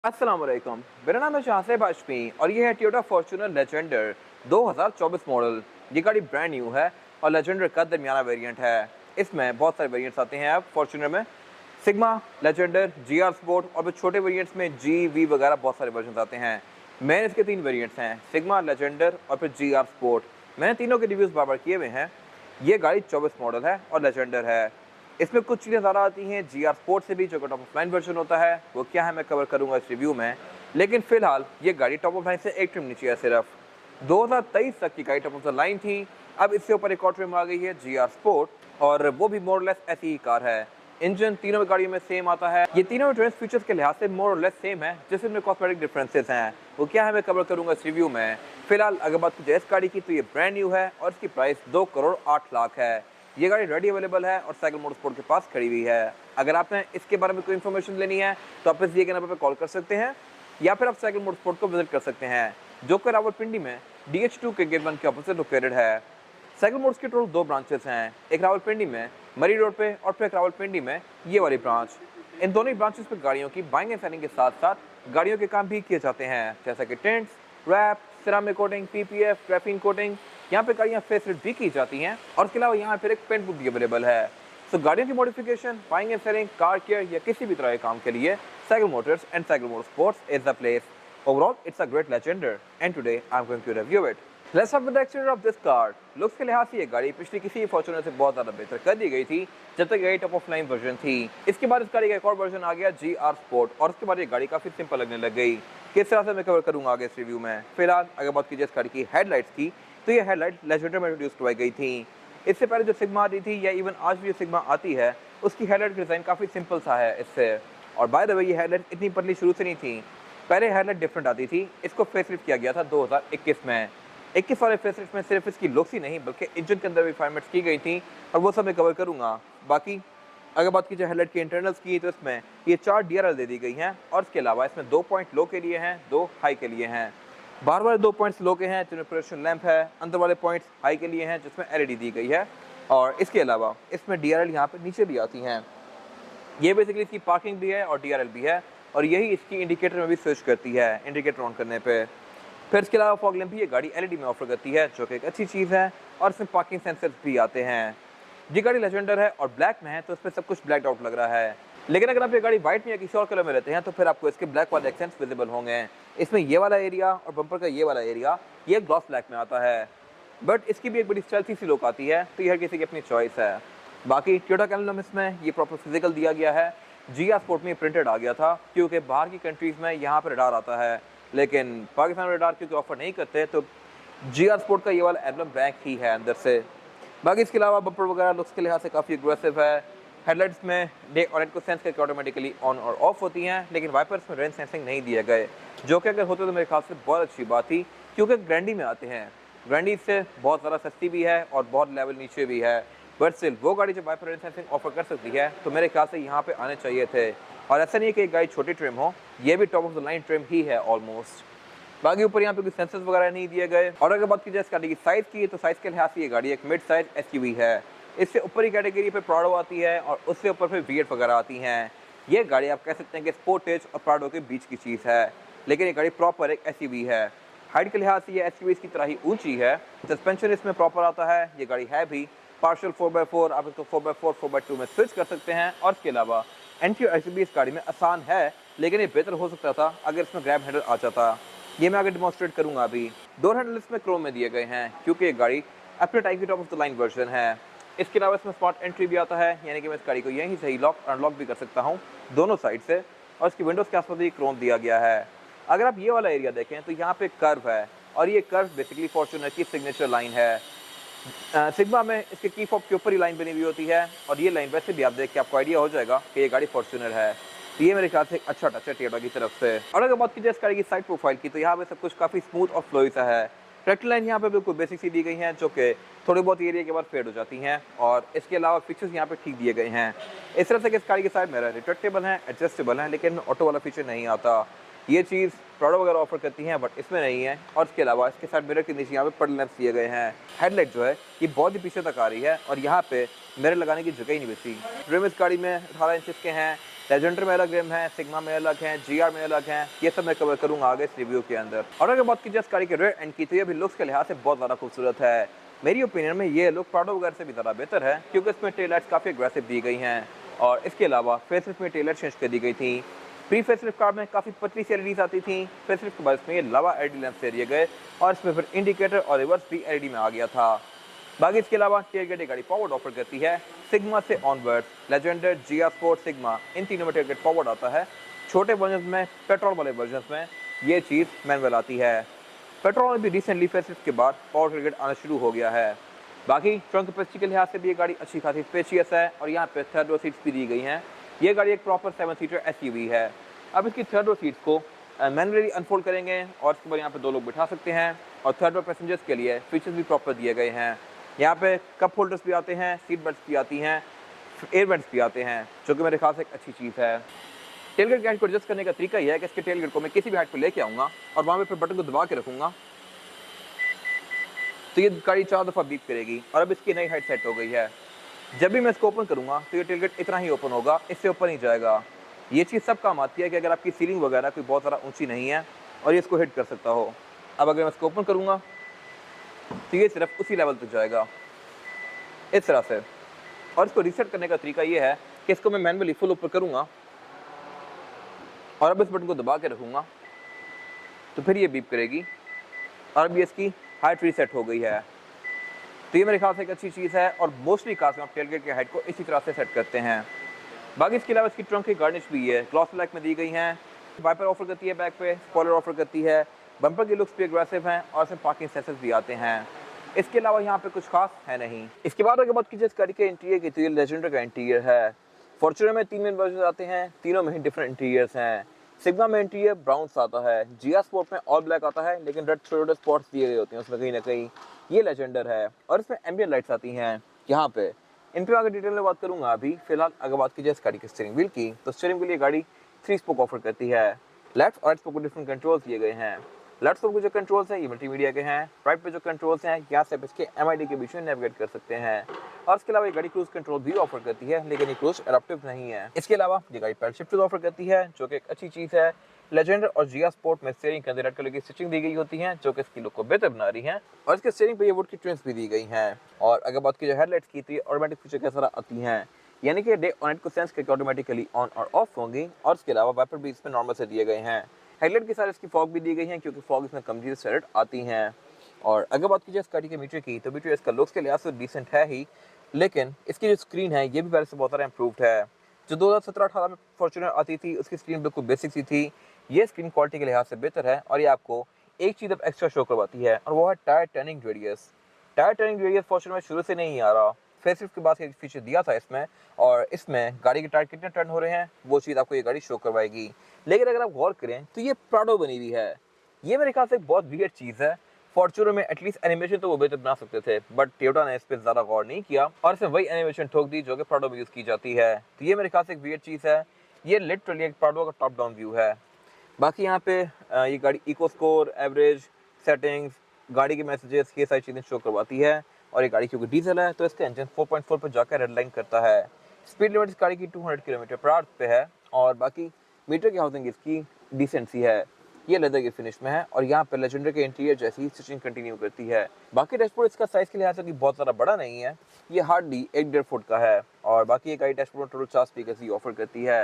अस्सलाम वालेकुम। मेरा नाम है शाहसेब हाशमी और ये है टोयोटा फॉर्च्यूनर लेजेंडर 2024 मॉडल। ये गाड़ी ब्रांड न्यू है और लेजेंडर का दरमियाना वेरिएंट है। इसमें बहुत सारे वेरिएंट्स आते हैं अब फॉर्च्यूनर में, सिग्मा, लेजेंडर, जीआर स्पोर्ट और फिर छोटे वेरिएंट्स में जी वी वगैरह बहुत सारे वर्जन आते हैं। मैंने इसके 3 वेरिएंट्स हैं, सिग्मा, लेजेंडर और फिर जीआर स्पोर्ट। मैंने तीनों के रिव्यूज़ बार किए हुए हैं। ये गाड़ी 24 मॉडल है और लेजेंडर है। इसमें कुछ चीज़ें ज़्यादा आती हैं जीआर स्पोर्ट से भी, जो कि टॉप ऑफ लाइन वर्जन होता है। वो क्या है मैं कवर करूंगा इस रिव्यू में, लेकिन फिलहाल ये गाड़ी टॉप ऑफ लाइन से एक ट्रिम नीचे है सिर्फ। 2023 तक की गाड़ी टॉप ऑफ द लाइन थी, अब इससे ऊपर एक और ट्रिम आ गई है जीआर स्पोर्ट और वो भी मोर लेस ऐसी ही कार है। इंजन तीनों गाड़ियों में सेम आता है। ये तीनों एडवांस फीचर्स के लिहाज से मोर लेस सेम है, जिसमें इनमें कॉस्मेटिक डिफरेंसेस हैं। वो क्या है मैं कवर करूंगा इस रिव्यू में। फिलहाल अगर बात की जाए इस गाड़ी की तो ये ब्रांड न्यू है और इसकी प्राइस 2 करोड़ 8 लाख है। ये गाड़ी रेडी अवेलेबल है और साइकिल मोटरस्पोर्ट के पास खड़ी हुई है। अगर आपने इसके बारे में कोई इन्फॉर्मेशन लेनी है तो आप इस दिए गए नंबर पर कॉल कर सकते हैं या फिर आप साइकिल मोटरस्पोर्ट को विजिट कर सकते हैं, जो कि रावलपिंडी में DH2 के गेट 1 के ऑपोजिट लोकेटेड है। साइकिल मोटर्स के टोटल 2 ब्रांचेस हैं, एक रावलपिंडी में मरी रोड पे और फिर एक रावलपिंडी में ये वाली ब्रांच। इन दोनों ही ब्रांचेस पे गाड़ियों की बाइंग एंड सेलिंग के साथ साथ गाड़ियों के काम भी किए जाते हैं, जैसा कि tents, wrap, ceramic coating, PPF, graphene coating. यहाँ पे गाड़ियाँ फेसलिफ्ट भी की जाती हैं और इसके अलावा यहाँ फिर एक पेंट बुक भी अवेलेबल है। तो गाड़ियों की modification, buying and selling, car care या किसी भी तरह के काम के लिए cycle Motors and cycle motorsports is the place. Overall, it's a great Legender, and today I'm going to review it. Let's start with the exterior of this car. Looks के लिहाज से ये गाड़ी पिछली किसी फॉर्च्यूनर से बहुत ज़्यादा बेहतर कर दी गई थी जब तक ये टॉप ऑफ लाइन वर्जन थी। इसके बाद इस गाड़ी का एक और वर्जन आ गया GR स्पोर्ट और उसके बाद ये गाड़ी काफ़ी सिंपल लगने लग गई। किस तरह से मैं कवर करूँगा आगे इस रिव्यू में। फिलहाल अगर बात कीजिए इस गाड़ी की हेडलाइट्स की तो ये हेडलाइट लेजेंडर में इंट्रोड्यूस करवाई गई थी। इससे पहले जो सिग्मा आती थी या इवन आज भी जो सिग्मा आती है उसकी हेडलाइट डिज़ाइन काफ़ी सिंपल सा है इससे। और बाय द वे ये हेडलाइट इतनी पतली शुरू से नहीं थी, पहले हेडलाइट डिफरेंट आती थी। इसको फेसलिफ्ट किया गया था 2021 में। 21 वाले फेसलिफ्ट में सिर्फ इसकी लुक्स ही नहीं बल्कि इंजन के अंदर भी रिफाइनमेंट्स की गई थी और वो सब मैं कवर करूँगा। बाकी अगर बात की जाए हेडलाइट के इंटरनल्स की तो इसमें ये 4 DRL दे दी गई हैं और इसके अलावा इसमें 2 पॉइंट लो के लिए हैं, 2 हाई के लिए हैं। बाहर वाले 2 पॉइंट्स लो के हैं जिनमें प्रोजेक्शन लैंप है, अंदर वाले पॉइंट्स हाई के लिए हैं जिसमें LED दी गई है। और इसके अलावा इसमें DRL यहाँ पर नीचे भी आती हैं। ये बेसिकली इसकी पार्किंग भी है और DRL भी है और यही इसकी इंडिकेटर में भी स्विच करती है इंडिकेटर ऑन करने पे। फिर इसके अलावा फॉग लैंप भी ये गाड़ी LED में ऑफर करती है, जो कि एक अच्छी चीज़ है। और इसमें पार्किंग सेंसर्स भी आते हैं। ये गाड़ी लेजेंडर है और ब्लैक में है तो इसमें सब कुछ ब्लैक आउट लग रहा है, लेकिन अगर आप ये गाड़ी व्हाइट में या किसी और कलर में रहते हैं तो फिर आपको इसके ब्लैक वाले एक्सेंट्स विजिबल होंगे। इसमें ये वाला एरिया और बम्पर का ये वाला एरिया ये ग्लॉस ब्लैक में आता है, बट इसकी भी एक बड़ी स्टाइलिश सी लुक आती है, तो ये हर किसी की अपनी चॉइस है। बाकी टोयोटा के एम्ब्लम इसमें ये प्रॉपर फिजिकल दिया गया है। GR स्पोर्ट में प्रिंटेड आ गया था क्योंकि बाहर की कंट्रीज़ में यहाँ पर रडार आता है, लेकिन पाकिस्तान में रडार क्योंकि ऑफर नहीं करते तो GR स्पोर्ट का ये वाला एम्ब्लम ब्लैक ही है अंदर से। बाकी इसके अलावा बम्पर वगैरह लुक्स के लिहाज से काफ़ी एग्रेसिव है। हेडलाइट्स में डे और नाइट को सेंस करके ऑटोमेटिकली ऑन और ऑफ होती हैं, लेकिन वाइपर्स में रेन सेंसिंग नहीं दिए गए, जो कि अगर होते तो मेरे ख्याल से बहुत अच्छी बात थी क्योंकि ग्रैंडी में आते हैं। ग्रैंडी इससे बहुत ज़्यादा सस्ती भी है और बहुत लेवल नीचे भी है, बट स्टिल वो गाड़ी जब वाइपर रेन सेंसिंग ऑफर कर सकती है तो मेरे ख्याल से यहाँ पे आने चाहिए थे। और ऐसा नहीं है कि एक गाड़ी छोटी ट्रिम हो, ये भी top of the line trim ही है ऑलमोस्ट। बाकी ऊपर यहाँ पे कोई सेंसर्स वगैरह नहीं दिए गए। और अगर बात की जाए इस गाड़ी की साइज़ की तो साइज़ के लिहाज से ये गाड़ी एक मिड साइज SUV है। इससे ऊपर ही कैटेगरी पे प्राडो आती है और उससे ऊपर फिर V8 वगैरह आती हैं। ये गाड़ी आप कह सकते हैं कि स्पोर्टेज और प्राडो के बीच की चीज़ है, लेकिन ये गाड़ी प्रॉपर एक SUV है। हाइट के लिहाज से ये SUV की तरह ही ऊँची है। सस्पेंशन इसमें प्रॉपर आता है। ये गाड़ी है भी पार्शियल 4x4, आप इसको 4x4 4x2 में स्विच कर सकते हैं। और इसके अलावा एंटी SUV इस गाड़ी में आसान है, लेकिन ये बेहतर हो सकता था अगर इसमें ग्रैब हैंडल आ जाता। ये मैं आगे डिमॉन्स्ट्रेट करूंगा अभी। डोर हैंडल इसमें क्रोम में दिए गए हैं क्योंकि ये गाड़ी अपने टाइप की top of the line version है। इसके अलावा इसमें स्मार्ट एंट्री भी आता है, यानी कि मैं इस गाड़ी को यहीं से ही लॉक अनलॉक भी कर सकता हूँ दोनों साइड से। और इसकी विंडोज़ के आसपास भी क्रोम दिया गया है। अगर आप ये वाला एरिया देखें तो यहाँ पे कर्व है और ये कर्व बेसिकली फॉर्च्यूनर की सिग्नेचर लाइन है। सिग्मा में इसके की फॉब के ऊपर ही लाइन बनी हुई होती है और ये लाइन वैसे भी आप देख के आपको आइडिया हो जाएगा कि ये गाड़ी फॉर्च्यूनर है। ये मेरे ख्याल से एक अच्छा टच है टोयोटा की तरफ से। और अगर बात की जाए इस गाड़ी की साइड प्रोफाइल की तो यहाँ पे सब कुछ काफ़ी स्मूथ और फ्लोई सा है। ट्रैक्टर लाइन यहाँ पे बिल्कुल बेसिक सी दी गई हैं, जो कि थोड़ी बहुत एरिया के बाद फेड हो जाती हैं। और इसके अलावा फीचर्स यहाँ पे ठीक दिए गए हैं। इस तरह से कि इस गाड़ी के साइड मिरर रिट्रैक्टेबल हैं, एडजस्टेबल हैं, लेकिन ऑटो वाला फीचर नहीं आता। ये चीज़ प्राडो वगैरह ऑफर करती हैं, बट इसमें नहीं है। और इसके अलावा इसके साथ मिरर के नीचे यहाँ पे पडल लैंप्स दिए गए हैं। हेडलाइट जो है ये बहुत ही पीछे तक आ रही है और यहाँ पे मिरर लगाने की जगह ही नहीं बची। ट्रिम इस गाड़ी में 18 इंचेस के हैं। लेजेंडर में अलग रिम है, सिग्मा में अलग है, जीआर में अलग है, ये सब मैं कवर करूंगा आगे इस रिव्यू के अंदर। और अगर बात की जाए इस गाड़ी के रेयर एंड की, तो ये भी लुक्स के लिहाज से बहुत ज़्यादा खूबसूरत है। मेरी ओपिनियन में ये लुक प्राडो वगैरह से भी ज़्यादा बेहतर है, क्योंकि इसमें टेल लाइट्स काफ़ी अग्रेसिव दी गई हैं और इसके अलावा फेसलिफ्ट में टेल लाइट चेंज कर दी गई थी। प्री फेसलिफ्ट कार में काफ़ी पतली सी एलईडीज आती थी, फेसलिफ्ट के बाद इसमें ये लावा एलईडी लेंस दे दिए गए और इसमें फिर इंडिकेटर और रिवर्स भी एलईडी में आ गया था। बाकी इसके अलावा टेलगेट गाड़ी पावर्ड ऑफर करती है सिग्मा से onward, Legender, GR Sport, Sigma, इन तीनों में टेलगेट पावर्ड आता है। छोटे वर्जन में, पेट्रोल वाले वर्जन में ये चीज़ मैनुअल आती है। पेट्रोल में भी रिसेंटली फेसलिफ्ट के बाद पावर टेलगेट आना शुरू हो गया है। बाकी ट्रंक कैपेसिटी के लिहाज से भी ये गाड़ी अच्छी खासी स्पेशियस है और यहाँ पे थर्ड रो सीट्स भी दी गई हैं। ये गाड़ी एक प्रॉपर 7 सीटर एसयूवी है। अब इसकी थर्ड रो सीट्स को मैनुअली अनफोल्ड करेंगे और इसके बाद यहाँ पे 2 लोग बिठा सकते हैं और थर्ड रो पैसेंजर्स के लिए फीचर्स भी प्रॉपर दिए गए हैं। यहाँ पे कप होल्डर्स भी आते हैं, सीट बेल्ट्स भी आती हैं, एयर वेंट्स भी आते हैं, जो कि मेरे ख्याल से एक अच्छी चीज़ है। टेलगेट की हाइट को एडजस्ट करने का तरीका यह है कि इसके टेलगेट को मैं किसी भी हाइट पर लेके आऊँगा और वहाँ पे फिर बटन को दबा के रखूँगा तो ये गाड़ी 4 दफ़ा बीप करेगी और अब इसकी नई हाइट सेट हो गई है। जब भी मैं इसको ओपन करूँगा तो ये टेलगेट इतना ही ओपन होगा, इससे ऊपर नहीं जाएगा। ये चीज़ सब काम आती है कि अगर आपकी सीलिंग वगैरह कोई बहुत ज़्यादा ऊँची नहीं है और ये इसको हिट कर सकता हो। अब अगर मैं इसको ओपन करूँगा तो ये सिर्फ उसी लेवल तक जाएगा इस तरह से। और इसको रीसेट करने का तरीका ये है कि इसको मैं मैनुअली फुल ऊपर करूँगा और अब इस बटन को दबा के रखूँगा तो फिर ये बीप करेगी और अब ये इसकी हाइट रीसेट हो गई है। तो ये मेरे ख्याल से एक अच्छी चीज़ है और मोस्टली कार्स में आप टेलगेट की हाइट को इसी तरह से सेट करते हैं। बाकी इसके अलावा इसकी ट्रंक की गार्निश भी है, ग्लॉस ब्लैक में दी गई हैं। वाइपर ऑफर करती है बैक पे, स्पॉइलर ऑफर करती है, बम्पर की लुक्स भी एग्रेसिव हैं और इसमें पार्किंग सेंसर्स भी आते हैं। इसके अलावा यहाँ पे कुछ खास है नहीं। इसके बाद अगर बात कीजिए इस गाड़ी के इंटीरियर की, तो ये लेजेंडर का इंटीरियर है। फॉर्च्यूनर में 3 मेन वर्जन आते हैं, तीनों में ही डिफरेंट इंटीरियर्स हैं। सिग्मा में इंटीरियर ब्राउन आता है, जीआर स्पोर्ट में ऑल ब्लैक आता है लेकिन रेड थोड़े स्पॉट्स दिए गए होते हैं उसमें कहीं ना कहीं। ये लेजेंडर है और इसमें एम्बियंट लाइट्स आती हैं यहाँ पे। इन पे आगे डिटेल में बात करूंगा। अभी फिलहाल अगर बात की जाए इस गाड़ी के स्टीयरिंग व्हील की, तो स्टीयरिंग के लिए गाड़ी 3 स्पोक ऑफर करती है। लेफ्ट और राइट स्पोक को डिफरेंट कंट्रोल्स दिए गए हैं। लेफ्ट स्पोक पे जो कंट्रोल्स हैं ये मल्टीमीडिया के हैं, राइट पे जो कंट्रोल्स हैं यहाँ से आप इसके एमआईडी के बीच में नेविगेट कर सकते हैं। और इसके अलावा ये गाड़ी क्रूज कंट्रोल भी ऑफर करती है लेकिन ये क्रूज एडाप्टिव नहीं है। इसके अलावा ये गाड़ी पैडल शिफ्टर ऑफर करती है जो कि एक अच्छी चीज़ है। लेजेंडर और जीआर स्पोर्ट में स्टीयरिंग के अंदर रेड कलर की स्टिचिंग दी गई होती है जो कि इसकी लुक को बेहतर बना रही है और इसके स्टीयरिंग पे ये वुड की ट्रिम्स भी दी गई हैं। और अगर बात की जाए हेडलाइट्स की, तो ये ऑटोमेटिक फीचर के साथ आती हैं, यानी कि डे और नाइट को सेंस करके ऑटोमेटिकली ऑन और ऑफ होंगी। और इसके अलावा वाइपर भी इसमें नॉर्मल से दिए गए हैं। हेडलाइट के साथ इसकी फॉग भी दी गई है क्योंकि फॉग इसमें कमजोर से आती हैं। और अगर बात की जाए इस गाड़ी के मीटर की, तो मीटर इसका लुक्स के लिहाज से डिसेंट है ही, लेकिन इसकी जो स्क्रीन है ये भी पहले से बहुत ज़्यादा इम्प्रूव्ड है। जो 2017-18 में फॉर्च्यूनर आती थी उसकी स्क्रीन बिल्कुल बेसिक सी थी, ये स्क्रीन क्वालिटी के लिहाज से बेहतर है। और ये आपको एक चीज़ अब एक्स्ट्रा शो करवाती है और वो है tyre turning radius. Tyre turning radius Fortuner में शुरू से नहीं आ रहा, फेसलिफ्ट के बाद एक फीचर दिया था इसमें, और इसमें गाड़ी के टायर कितने टर्न हो रहे हैं वो चीज़ आपको ये गाड़ी शो करवाएगी। लेकिन अगर आप गौर करें तो ये प्राडो बनी हुई है, ये मेरे ख्याल से एक बहुत वियर्ड चीज़ है। फॉर्च्यूनर में एटलीस्ट एनिमेशन तो वो बेहतर बना सकते थे, बट टोयोटा ने इस पर ज़्यादा गौर नहीं किया और इसमें वही एनिमेशन ठोक दी जो कि प्राडो में यूज़ की जाती है। तो ये मेरे ख्याल से एक वियर्ड चीज़ है। ये लिटरली एक प्राडो का टॉप डाउन व्यू है। बाकी यहाँ पे ये गाड़ी इको स्कोर, एवरेज, सेटिंग्स, गाड़ी के मैसेजेस, ये सारी चीज़ें शो करवाती है। और ये गाड़ी क्योंकि डीजल है तो इसका इंजन 4.4 पर जाकर रेड लाइन करता है। स्पीड लिमिट इस गाड़ी की 200 किलोमीटर/आवर पे है। और बाकी मीटर की हाउसिंग इसकी डिसेंट सी है, ये लेदर के फिनिश में है और यहाँ पर लेजेंडर के इंटीरियर जैसी स्टिचिंग कंटिन्यू करती है। बाकी डैशबोर्ड इसका साइज़ के लिहाज से बहुत ज़्यादा बड़ा नहीं है, ये हार्डली 1.5 फुट का है। और बाकी ये गाड़ी डैशबोर्ड टोटल 4 स्पीकर ही ऑफर करती है।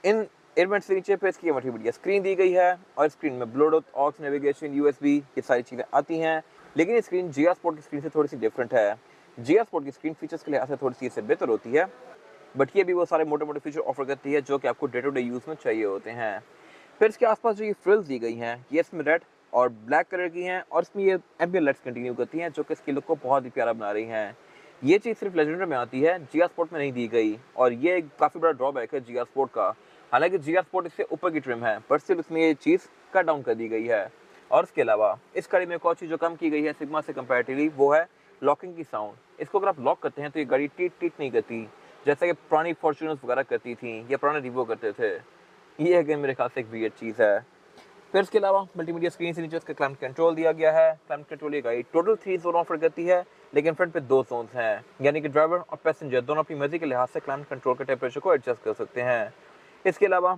इन एयरवेंट से नीचे पे इसकी मल्टीमीडिया स्क्रीन दी गई है और स्क्रीन में ब्लूटूथ, ऑक्स, नेविगेशन, यूएसबी ये सारी चीज़ें आती हैं। लेकिन ये स्क्रीन जीआर स्पोर्ट की स्क्रीन से थोड़ी सी डिफरेंट है। जीआर स्पोर्ट की स्क्रीन फीचर्स के लिहाज से थोड़ी सी इससे बेहतर होती है, बट ये भी वो सारे मोटे मोटे फीचर ऑफर करती है जो कि आपको डे टू डे यूज़ में चाहिए होते हैं। फिर इसके आसपास जो ये फ्रिल्स दी गई हैं ये इसमें रेड और ब्लैक कलर की हैं और इसमें ये एम्बियंट लाइट्स कंटिन्यू करती हैं जो कि इसकी लुक को बहुत ही प्यारा बना रही हैं। ये चीज़ सिर्फ लेजेंडर में आती है, जीआर स्पोर्ट में नहीं दी गई और ये काफ़ी बड़ा ड्रॉबैक है जीआर स्पोर्ट का। हालांकि जीआर स्पोर्ट इससे ऊपर की ट्रिम है पर स्टिल उसमें ये चीज़ कट डाउन कर दी गई है। और इसके अलावा इस गाड़ी में एक और चीज़ जो कम की गई है सिग्मा से कंपैरेटिवली, वो है लॉकिंग की साउंड। इसको अगर आप लॉक करते हैं तो ये गाड़ी टीट टीट नहीं करती जैसा कि पुरानी फॉर्च्यूनर्स वगैरह करती थी या पुराने रिवो करते थे। ये अगेन मेरे ख्याल से एक वियर्ड चीज़ है। फिर इसके अलावा मल्टीमीडिया स्क्रीन से नीचे इसका क्लाइमेट कंट्रोल दिया गया है। क्लाइमेट कंट्रोल ये गाड़ी टोटल 3 जोन ऑफर करती है, लेकिन फ्रंट पे 2 जोन्स हैं, यानी कि ड्राइवर और पैसेंजर दोनों अपनी मर्जी के लिहाज से क्लाइमेट कंट्रोल के टेम्परेचर को एडजस्ट कर सकते हैं। इसके अलावा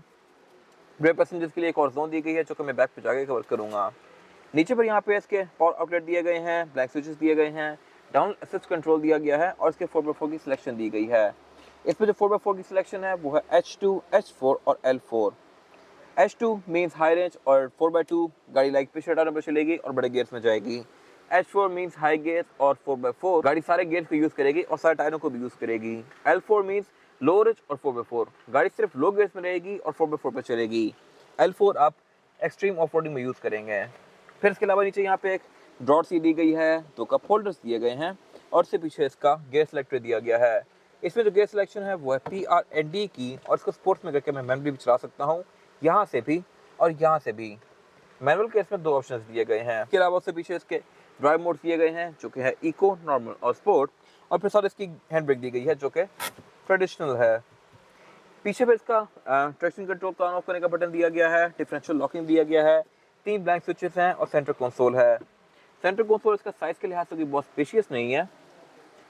रेयर पैसेंजर्स के लिए एक और जोन दी गई है, जो कि मैं बैक पे जाके कवर करूँगा। नीचे पर यहाँ पे इसके पावर आउटलेट दिए गए हैं, ब्लैक स्विचेस दिए गए हैं, डाउन असिस्ट कंट्रोल दिया गया है और इसके 4x4 की सिलेक्शन दी गई है। इसमें जो 4x4 की सिलेक्शन है वो है H2, H4 और L4। H2 means high range और 4x2 गाड़ी लाइक पे शटडाउन पर चलेगी और बड़े गियर्स में जाएगी। H4 मीन्स हाई गियर्स और 4x4 गाड़ी सारे गियर्स को यूज़ करेगी और सारे टायरों को भी यूज़ करेगी। L4 मीन्स लो रेंज और 4x4 गाड़ी सिर्फ लो गियर्स में रहेगी और 4x4 पर चलेगी। L4 आप एक्सट्रीम ऑफ रोडिंग में यूज़ करेंगे। फिर इसके अलावा नीचे यहाँ पे एक ड्रॉट सी दी गई है, 2 कप होल्डर्स दिए गए हैं और इससे पीछे इसका गेयर सेलेक्टर दिया गया है। इसमें जो गेयर सिलेक्शन है वो है PRND की और इसको स्पोर्ट्स में करके मैं मैनुअल भी चला सकता हूँ, यहाँ से भी और यहाँ से भी। मैनुअल के इसमें 2 ऑप्शंस दिए गए हैं। इसके अलावा उससे पीछे इसके ड्राइव मोड दिए गए हैं, जो कि है इको, नॉर्मल और स्पोर्ट, और फिर साथ इसकी हैंड ब्रेक दी गई है जो कि ट्रेडिशनल है। पीछे पर इसका ट्रैक्शन कंट्रोल का ऑन ऑफ करने का बटन दिया गया है, डिफरेंशियल लॉकिंग दिया गया है, 3 ब्लैंक स्विचेस हैं और सेंटर कंसोल है। सेंटर कंसोल इसका साइज़ के लिहाज से बहुत स्पेशियस नहीं है,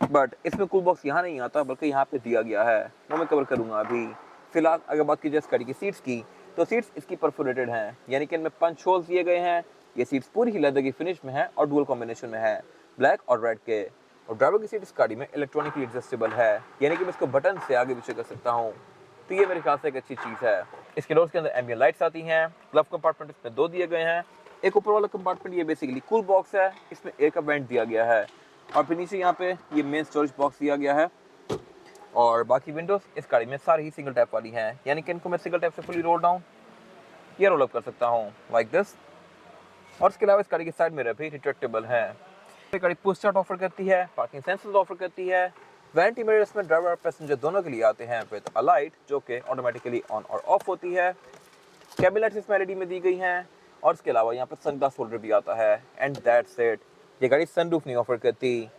बट इसमें कूल बॉक्स यहाँ नहीं आता बल्कि यहाँ पे दिया गया है, वो मैं कवर करूँगा अभी। फिलहाल अगर बात की जाए इस गाड़ी की सीट्स की, तो सीट्स इसकी परफोरेटेड हैं, यानी कि इनमें पंच होल्स दिए गए हैं। ये सीट्स पूरी ही लेदर की फिनिश में है और डुअल कॉम्बिनेशन में है, ब्लैक और रेड के। और ड्राइवर की सीट इस गाड़ी में इलेक्ट्रॉनिकली एडजस्टेबल है, यानी कि मैं इसको बटन से आगे पीछे कर सकता हूँ, तो ये मेरे ख्याल से एक अच्छी चीज़ है। इसके डोर्स के अंदर एम्बियंट लाइट्स आती हैं। ग्लव कंपार्टमेंट इसमें 2 दिए गए हैं। एक ऊपर वाला कंपार्टमेंट ये बेसिकली कूल बॉक्स है, इसमें एयर का वेंट दिया गया है और फिर नीचे यहाँ पे ये मेन स्टोरेज बॉक्स दिया गया है। और बाकी विंडोज इस गाड़ी में सारी ही सिंगल टैप वाली हैं, यानी कि इनको मैं सिंगल टैप से फुली रोल डाउन या रोल अप कर सकता हूँ लाइक दिस। और इसके अलावा इस गाड़ी की साइड मिरर भी रिट्रैक्टेबल है। ये गाड़ी पुश स्टार्ट ऑफर करती है, पार्किंग सेंसर्स ऑफर करती है। वैनिटी मिरर इसमें ड्राइवर और पैसेंजर दोनों के लिए आते हैं विद अ लाइट जो कि ऑटोमेटिकली ऑन और ऑफ होती है। कैबिन लाइट्स इसमें LED में दी गई हैं और इसके अलावा यहाँ पर सनग्लास होल्डर भी आता है एंड दैट्स इट। ये गाड़ी सनरूफ नहीं ऑफर करती।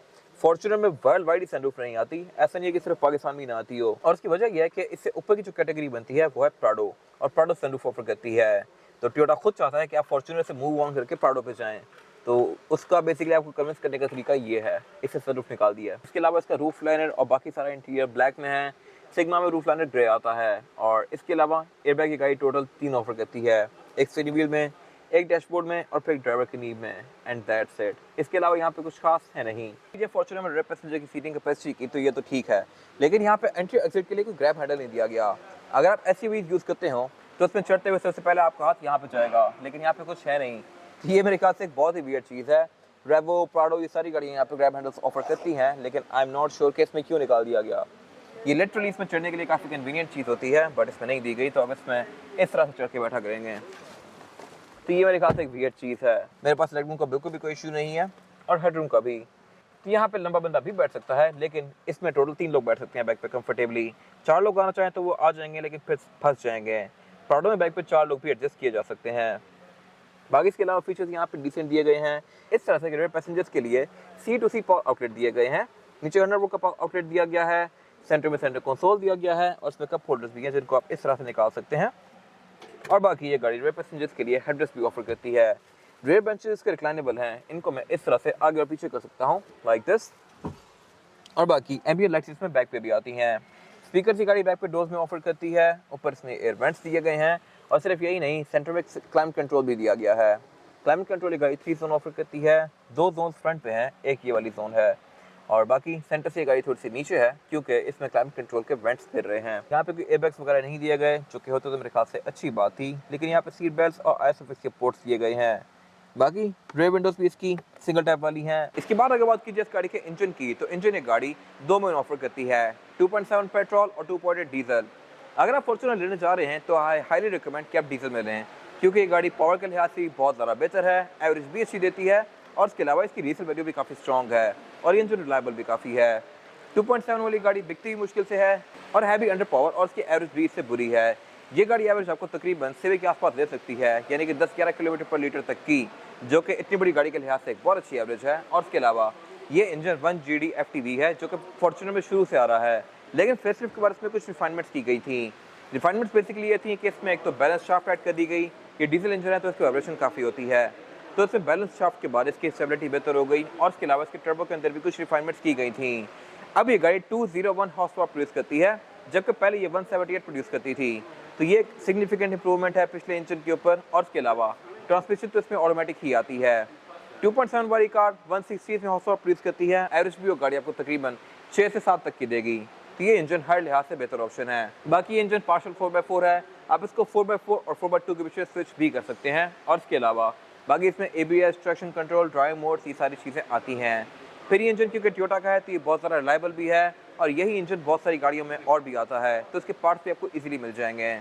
फॉर्च्यूनर में वर्ल्ड वाइड सनरूफ नहीं आती, ऐसा नहीं है कि सिर्फ पाकिस्तान में ना आती हो। और उसकी वजह यह है कि इससे ऊपर की जो कैटेगरी बनती है वो है प्राडो, और प्राडो सनरूफ ऑफर करती है। तो टोयोटा खुद चाहता है कि आप फॉर्च्यूनर से मूव ऑन करके प्राडो पे जाएं, तो उसका बेसिकली आपको कन्विंस करने का तरीका ये है, इससे सनरूफ निकाल दिया है। इसके अलावा इसका रूफ लाइनर और बाकी सारा इंटीरियर ब्लैक में है। सिग्मा में रूफ लाइनर ग्रे आता है। और इसके अलावा एयरबैग की गाड़ी टोटल 3 ऑफर करती है, एक स्टीयरिंग व्हील में, एक डैशबोर्ड में और फिर एक ड्राइवर की नींव में एंड दैट्स इट। इसके अलावा यहाँ पे कुछ खास है नहीं। ये फॉर्च्यूनर में रेयर पैसेंजर की सीटिंग कैपेसिटी की तो ये तो ठीक है, लेकिन यहाँ पे एंट्री एग्जिट के लिए कोई ग्रैब हैंडल नहीं दिया गया। अगर आप SUV यूज़ करते हो तो उसमें चढ़ते हुए सबसे पहले आपका हाथ यहाँ पे जाएगा, लेकिन यहाँ पे कुछ है नहीं। तो ये मेरे ख्याल से एक बहुत ही वियर्ड चीज़ है। रेवो, प्राडो ये सारी गाड़ियाँ यहाँ पे ग्रैब हैंडल्स ऑफर करती हैं, लेकिन आई एम नॉट श्योर कि इसमें क्यों निकाल दिया गया। ये लिटरली इसमें चढ़ने के लिए काफ़ी कन्वीनियंट चीज़ होती है, बट इसमें नहीं दी गई, तो अब इसमें इस तरह से चढ़ के बैठा करेंगे। तो ये मेरे ख्याल से एक वियर्ड चीज़ है। मेरे पास लेग रूम का बिल्कुल भी कोई इशू नहीं है और हेडरूम का भी। तो यहाँ पे लंबा बंदा भी बैठ सकता है, लेकिन इसमें टोटल 3 लोग बैठ सकते हैं बैक पे कंफर्टेबली। 4 लोग आना चाहें तो वो आ जाएंगे, लेकिन फिर फंस जाएंगे। प्राडो में बैक पे 4 लोग भी एडजस्ट किए जा सकते हैं। बाकी इसके अलावा फीचर्स यहाँ पे डिसेंट दिए गए हैं। इस तरह से रेयर पैसेंजर्स के लिए C2C पावर आउटलेट दिए गए हैं। नीचे अंडरवुड का पावर आउटलेट दिया गया है, सेंटर में सेंटर कंसोल दिया गया है और इसमें कप होल्डर्स भी हैं जिनको आप इस तरह से निकाल सकते हैं। और बाकी ये गाड़ी रेयर पैसेंजर्स के लिए हेडरेस्ट भी ऑफर करती है। रेयर बेंचेस इसके रिक्लाइनेबल हैं, इनको मैं इस तरह से आगे और पीछे कर सकता हूँ लाइक दिस। और बाकी एम्बियंट लाइट्स इसमें बैक पे भी आती हैं। स्पीकर की गाड़ी बैक पे डोर्स में ऑफर करती है। ऊपर इसमें एयर वेंट्स दिए गए हैं और सिर्फ यही नहीं, सेंटर में क्लाइमेट कंट्रोल भी दिया गया है। क्लाइमेट कंट्रोल गाड़ी 3 जोन ऑफर करती है, 2 जोन फ्रंट पे हैं, एक ये वाली जोन है। और बाकी सेंटर से गाड़ी थोड़ी सी नीचे है क्योंकि इसमें क्लाइमेट कंट्रोल के वेंट्स फिर रहे हैं। यहाँ पे कोई एयरबैग्स वगैरह नहीं दिए गए, जो कि होते तो मेरे ख्याल से अच्छी बात थी, लेकिन यहाँ पे सीट बेल्ट्स और ISOFIX के पोर्ट्स दिए गए हैं। बाकी रेयर विंडोज भी इसकी सिंगल टैप वाली हैं। इसके बाद अगर बात कीजिए इस गाड़ी के इंजन की, तो इंजन एक गाड़ी 2 में ऑफर करती है, 2.7 पेट्रोल और 2.8 डीजल। अगर आप फॉर्च्यूनर लेने जा रहे हैं तो आई हाईली रिकमेंड कि आप डीजल में लें, क्योंकि ये गाड़ी पावर के लिहाज से बहुत ज़्यादा बेहतर है, एवरेज भी अच्छी देती है और इसके अलावा इसकी रीसेल वैल्यू भी काफ़ी स्ट्रॉन्ग है और ये इंजन रिलायबल भी काफ़ी है। 2.7 वाली गाड़ी बिकती भी मुश्किल से है और है भी अंडर पावर और इसकी एवरेज भी इससे बुरी है। ये गाड़ी एवरेज आपको तकरीबन 70 के आसपास दे सकती है, यानी कि 10-11 किलोमीटर पर लीटर तक की, जो कि इतनी बड़ी गाड़ी के लिहाज से एक बहुत अच्छी एवरेज है। और इसके अलावा ये इंजन 1GD FTV है, जो कि फॉर्च्यूनर में शुरू से आ रहा है, लेकिन फेसलिफ्ट के बाद इसमें कुछ रिफाइनमेंट्स की गई थी। रिफाइनमेंट्स बेसिकली ये थी कि इसमें एक तो बैलेंस शाफ्ट ऐड कर दी गई, ये डीजल इंजन है तो इसकी वाइब्रेशन काफ़ी होती है, तो इसमें बैलेंस शाफ्ट के बाद इसकी स्टेबिलिटी बेहतर हो गई और इसके अलावा इसके टर्बो के अंदर भी कुछ रिफाइनमेंट्स की गई थी। अब ये गाड़ी 201 हॉर्स पावर प्रोड्यूस करती है, जबकि पहले ये 178 प्रोड्यूस करती थी। तो ये एक सिग्निफिकेंट इंप्रूवमेंट है पिछले इंजन के ऊपर। और इसके अलावा ट्रांसमिशन तो इसमें ऑटोमेटिक ही आती है। 2.7 वाली कार 160 में हॉर्स पावर प्रोड्यूस करती है। एवरेज भी वो गाड़ी आपको तकरीबन 6 से 7 तक की देगी। तो ये इंजन हर लिहाज से बेहतर ऑप्शन है। बाकी ये इंजन पार्शल 4x4 है, आप इसको 4x4 और 4x2 के बीच में स्विच भी कर सकते हैं। और इसके अलावा बाकी इसमें ABS, traction control, drive modes, ये सारी चीज़ें आती हैं। फिर ये इंजन क्योंकि टोयोटा का है तो ये बहुत ज़्यादा रिलायबल भी है और यही इंजन बहुत सारी गाड़ियों में और भी आता है, तो इसके पार्ट्स भी आपको इजीली मिल जाएंगे।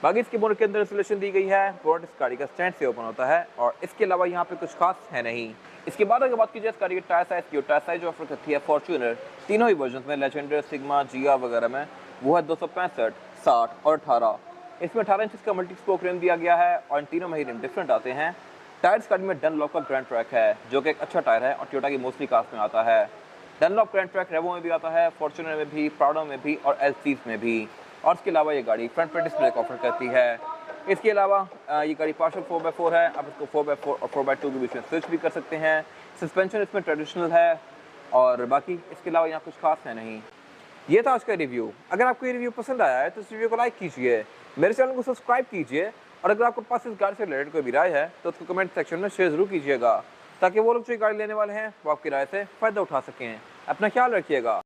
बाकी इसके बोनट के अंदर इंसुलेशन दी गई है, बोनट इस गाड़ी का स्टैंड से ओपन होता है और इसके अलावा यहाँ पे कुछ खास है नहीं। इसके बाद अगर बात की जाए इस गाड़ी के टायर साइज़ की, टायर साइज जो ऑफर करती है फॉर्च्यूनर तीनों ही वर्जन में, लेजेंडर, सिग्मा, जिया वगैरह में, वो है 265, 60 और 18। इसमें 18 इंच का मल्टी स्पोक रिम दिया गया है और इन तीनों में ही रिम डिफरेंट आते हैं। टायर्स गाड़ी में डनलॉप का ग्रैंड ट्रैक है जो कि एक अच्छा टायर है और टोयोटा की मोस्टली कार्स में आता है। डनलॉप ग्रैंड ट्रैक रेवो में भी आता है, फॉर्च्यूनर में भी, प्राडो में भी और एलसीज में भी। और इसके अलावा ये गाड़ी फ्रंट पे डिस्प्ले ऑफर करती है। इसके अलावा ये गाड़ी पार्शल 4x4 है, आप इसको 4x4 और 4x2 के बीच में स्विच भी कर सकते हैं। सस्पेंशन इसमें ट्रेडिशनल है और बाकी इसके अलावा यहाँ कुछ खास है नहीं। ये था आज का रिव्यू। अगर आपको ये रिव्यू पसंद आया है तो इस रिव्यू को लाइक कीजिए, मेरे चैनल को सब्सक्राइब कीजिए और अगर आपके पास इस गाड़ी से रिलेटेड कोई भी राय है तो उसको कमेंट सेक्शन में शेयर जरूर कीजिएगा, ताकि वो लोग जो गाड़ी लेने वाले हैं वो आपकी राय से फ़ायदा उठा सकें। अपना ख्याल रखिएगा।